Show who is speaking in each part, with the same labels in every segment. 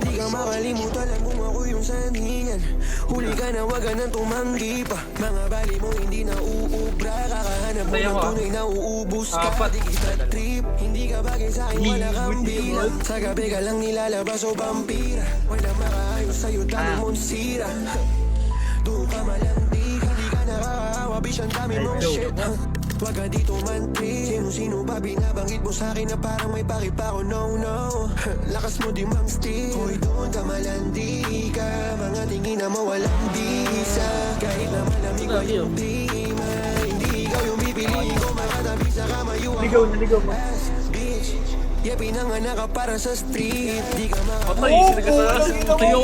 Speaker 1: Di ka makalimutan lang kung ako yung sanhingan. Huli ka na wag ka nang tumanggi pa. Mga bali mo hindi na uubra. Kakahanap mo ng tunay na uubos ka. Di kita trip, hindi ka bagay sa akin, wala kang bilang. Sa gabi ka lang nilalabas o vampira. Wala makaayos sa'yo, dami mong sira. Doon ka malandi, hindi ka nakakahawa, bitch, ang dami mong shit. Wag ka dito mantri, sino-sino ba binabanggit mo sa'kin na parang may pakip ako, no, no. Lakas mo di mang stick, hoy doon ka malandi ka. Mga tingin na mo walang bisa, kahit na malamig pa yung klima. Hindi ikaw yung pipiliin ko, makatabi sa kamayo ako. Naligaw mo. Bitch, yeah, pinanganak ka para sa street. Di ka makapay,
Speaker 2: Tayo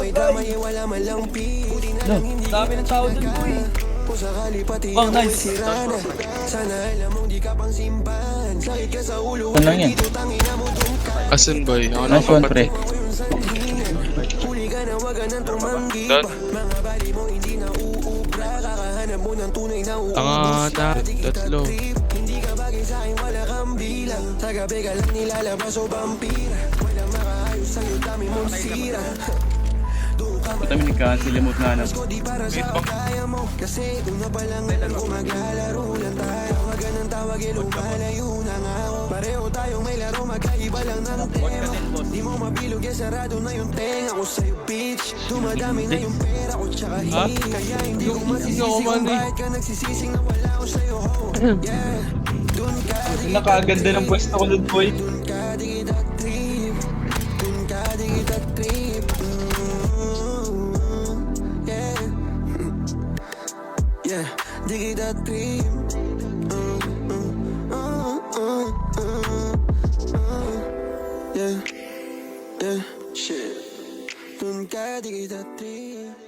Speaker 1: ay damay, wala man lang pi. Buti na lang hindi
Speaker 2: dami ng tao dun, boy.
Speaker 1: kung sakali pati yung may sirana. Sana alam mong di ka pang simpan. Sakit ka sa ulo, dito tangina mo dun ka.
Speaker 3: Asan boy? Ako
Speaker 4: Nice one, pre.
Speaker 1: Huli ka na wag ka nang tumanggi pa. Mga bali mo hindi na uubra. Kakahanap mo ng tunay na uubos ka. Di kita trip, hindi ka bagay sa'kin, wala kang bilang. Sa gabi ka lang nilalabas o vampira. Walang makaayos sa'yo, dami mong sira.
Speaker 4: Ito may nagka-silimot na
Speaker 1: Mas ko di para sa kaya mo. Kasi kung na palang kung maglalaro lang tayo. Tawagan ng tawag, lumalayo na nga ako. Pareho tayong may laro, magkaiba lang ng tema. Di mo mabilog, sarado na yung tenga ko sa'yo, bitch. Dumadami na yung pera ko tsaka hit. Kaya hindi ko masisisi kung bakit ka nagsisising na wala ko sa'yo, ho. Yeah, dun ka di
Speaker 2: Nakaganda ng pwesto ko dun, boy.
Speaker 1: dun ka di kita trip. Dun ka di kita trip. Yeah, di kita trip. Yeah, yeah, shit. Dun ka di kita trip.